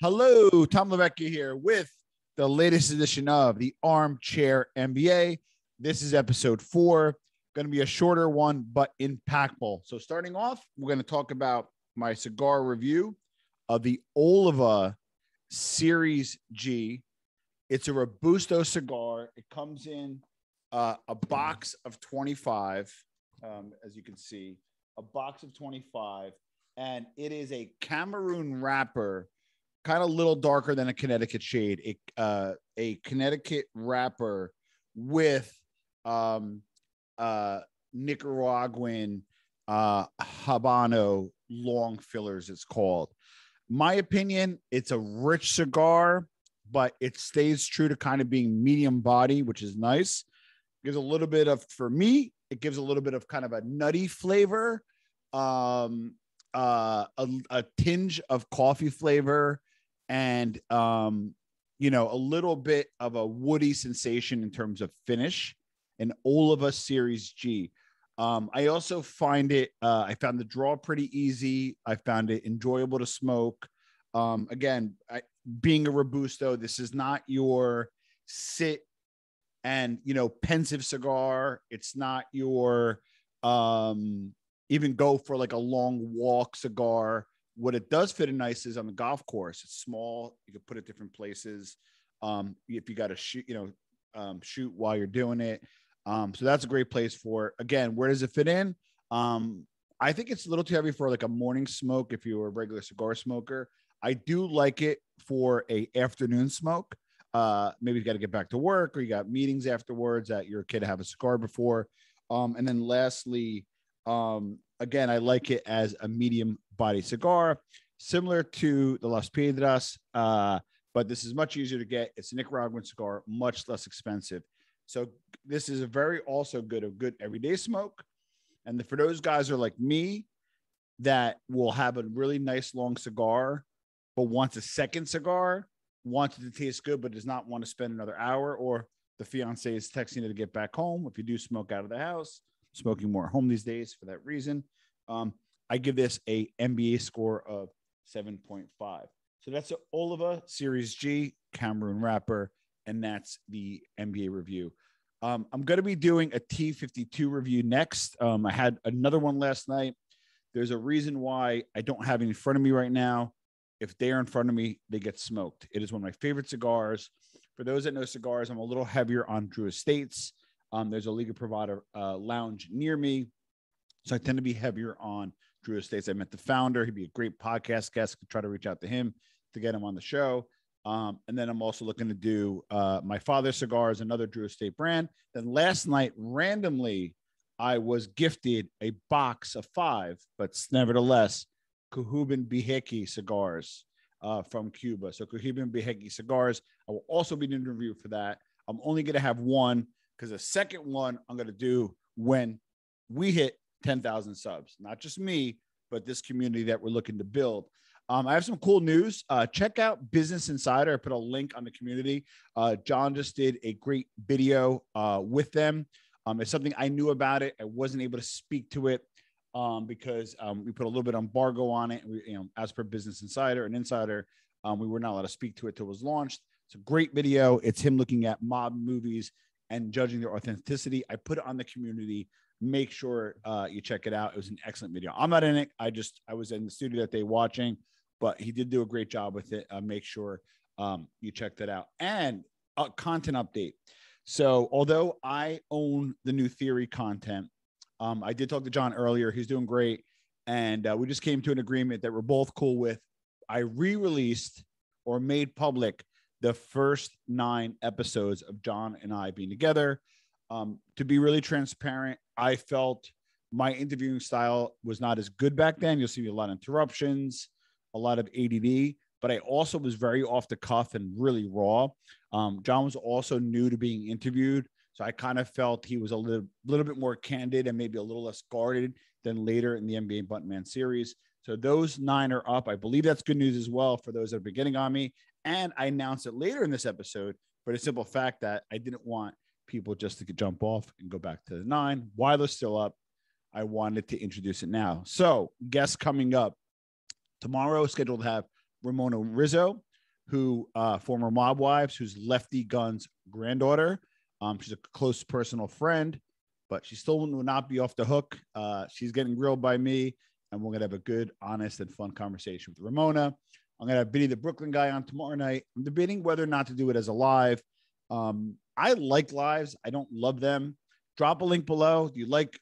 Hello, Tom Levecchia here with the latest edition of the Armchair NBA. This is episode 4, going to be a shorter one, but impactful. So starting off, we're going to talk about my cigar review of the Oliva Series G. It's a Robusto cigar. It comes in a box of 25, as you can see, a box of 25, and it is a Cameroon wrapper, kind of a little darker than a Connecticut shade, a Connecticut wrapper with Nicaraguan Habano long fillers, it's called. My opinion, it's a rich cigar, but it stays true to kind of being medium body, which is nice. Gives a little bit of, for me, it gives a little bit of kind of a nutty flavor, a tinge of coffee flavor, and a little bit of a woody sensation in terms of finish. An Oliva Series G. I also find it, I found the draw pretty easy. I found it enjoyable to smoke. Again, being a Robusto, this is not your sit and, pensive cigar. It's not your even go for like a long walk cigar. What it does fit in nice is on the golf course. It's small. You can put it different places. If you got to shoot, shoot while you're doing it. So that's a great place for it. Again, where does it fit in? I think it's a little too heavy for like a morning smoke if you're a regular cigar smoker. I do like it for a afternoon smoke. Maybe you got to get back to work or you got meetings afterwards that your kid have a cigar before. And then lastly, again, I like it as a medium body cigar, similar to the Las Piedras, but this is much easier to get. It's a Nicaraguan cigar, much less expensive. So this is a a good everyday smoke. And for those guys who are like me that will have a really nice long cigar, but wants a second cigar, wants it to taste good, but does not want to spend another hour, or the fiance is texting you to get back home. If you do smoke out of the house, smoking more at home these days for that reason. I give this a NBA score of 7.5. So that's the Oliva Series G Cameroon wrapper, and that's the NBA review. I'm going to be doing a T52 review next. I had another one last night. There's a reason why I don't have it in front of me right now. If they are in front of me, they get smoked. It is one of my favorite cigars. For those that know cigars, I'm a little heavier on Drew Estates. There's a Liga Privada lounge near me, so I tend to be heavier on Drew Estates. I met the founder. He'd be a great podcast guest. Could try to reach out to him to get him on the show. And then I'm also looking to do my father's cigars, another Drew Estate brand. Then last night, randomly, I was gifted a box of 5, but nevertheless, Cuban Biheki cigars from Cuba. So Cuban Biheki cigars. I will also be doing an interview for that. I'm only going to have one because the second one I'm going to do when we hit 10,000 subs. Not just me, but this community that we're looking to build. I have some cool news. Check out Business Insider. I put a link on the community. John just did a great video with them. It's something I knew about it. I wasn't able to speak to it because we put a little bit of embargo on it. We, as per Business Insider and Insider, we were not allowed to speak to it till it was launched. It's a great video. It's him looking at mob movies and judging their authenticity. I put it on the community. Make sure you check it out. It was an excellent video. I'm not in it. I was in the studio that day watching, but he did do a great job with it. Make sure you check that out. And a content update. So although I own the new Theory content, I did talk to John earlier. He's doing great. And we just came to an agreement that we're both cool with. I re-released or made public the first 9 episodes of John and I being together. To be really transparent, I felt my interviewing style was not as good back then. You'll see a lot of interruptions, a lot of ADD, but I also was very off the cuff and really raw. John was also new to being interviewed. So I kind of felt he was a little bit more candid and maybe a little less guarded than later in the NBA Buntman series. So those 9 are up. I believe that's good news as well for those that have been getting on me. And I announced it later in this episode for the simple fact that I didn't want people just to jump off and go back to the 9. While they're still up, I wanted to introduce it now. So guests coming up tomorrow, scheduled to have Ramona Rizzo. who former Mob Wives, who's Lefty Gun's granddaughter. She's a close personal friend, but she still will not be off the hook. She's getting grilled by me, and we're gonna have a good, honest, and fun conversation with Ramona. I'm gonna have Benny the Brooklyn guy on tomorrow night. I'm debating whether or not to do it as a live. I like lives. I don't love them. Drop a link below. Do you like,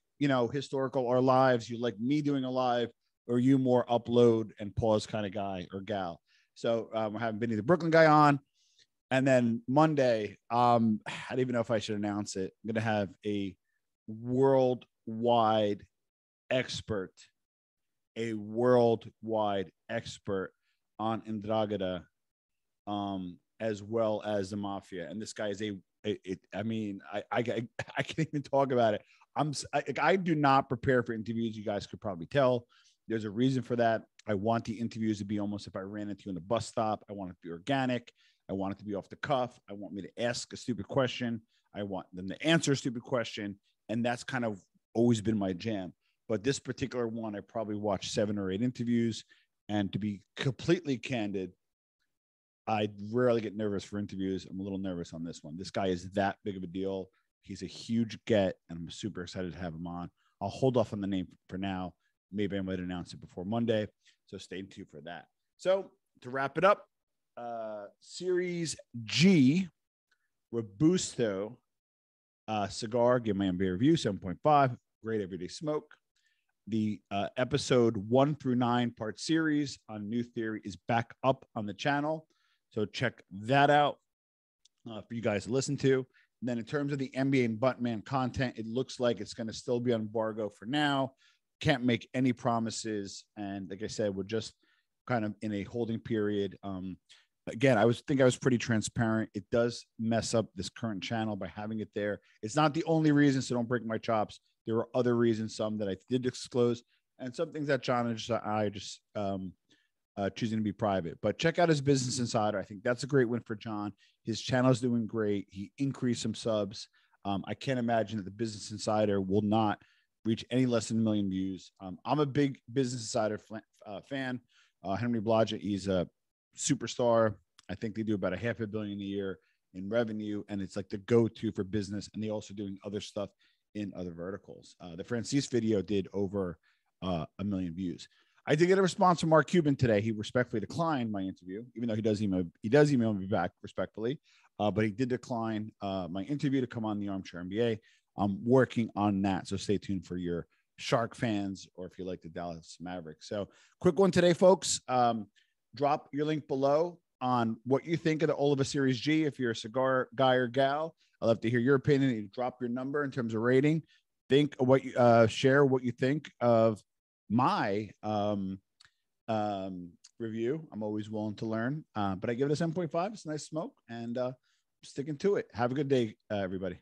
historical or lives? You like me doing a live, or are you more upload and pause kind of guy or gal? So we're having Benny the Brooklyn guy on. And then Monday, I don't even know if I should announce it. I'm going to have a worldwide expert on Indragada, as well as the mafia. And this guy is I can't even talk about it. I do not prepare for interviews. You guys could probably tell. There's a reason for that. I want the interviews to be almost if I ran into you in the bus stop. I want it to be organic. I want it to be off the cuff. I want me to ask a stupid question. I want them to answer a stupid question. And that's kind of always been my jam. But this particular one, I probably watched 7 or 8 interviews. And to be completely candid, I rarely get nervous for interviews. I'm a little nervous on this one. This guy is that big of a deal. He's a huge get, and I'm super excited to have him on. I'll hold off on the name for now. Maybe I might announce it before Monday. So stay tuned for that. So to wrap it up, Series G, Robusto cigar, give my MBA review, 7.5, great everyday smoke. The episode 1 through 9 part series on New Theory is back up on the channel. So check that out for you guys to listen to. And then in terms of the NBA and Buttman content, it looks like it's going to still be on embargo for now. Can't make any promises. And like I said, we're just kind of in a holding period. Again, I was pretty transparent. It does mess up this current channel by having it there. It's not the only reason, so don't break my chops. There are other reasons, some that I did disclose, and some things that John and I just choosing to be private. But check out his Business Insider. I think that's a great win for John. His channel is doing great. He increased some subs. I can't imagine that the Business Insider will not reach any less than 1 million views. I'm a big Business Insider fan. Henry Blodgett, he's a superstar. I think they do about $500 million a year in revenue, and it's like the go-to for business. And they also doing other stuff in other verticals. The Francis video did over 1 million views. I did get a response from Mark Cuban today. He respectfully declined my interview, even though he does email me back respectfully. But he did decline my interview to come on the Armchair MBA. I'm working on that, so stay tuned for your Shark fans, or if you like the Dallas Mavericks. So quick one today, folks. Drop your link below on what you think of the Oliva Series G. If you're a cigar guy or gal, I'd love to hear your opinion. You drop your number in terms of rating. Think of what you share what you think of my review. I'm always willing to learn, but I give it a 7.5. It's a nice smoke, and sticking to it. Have a good day, everybody.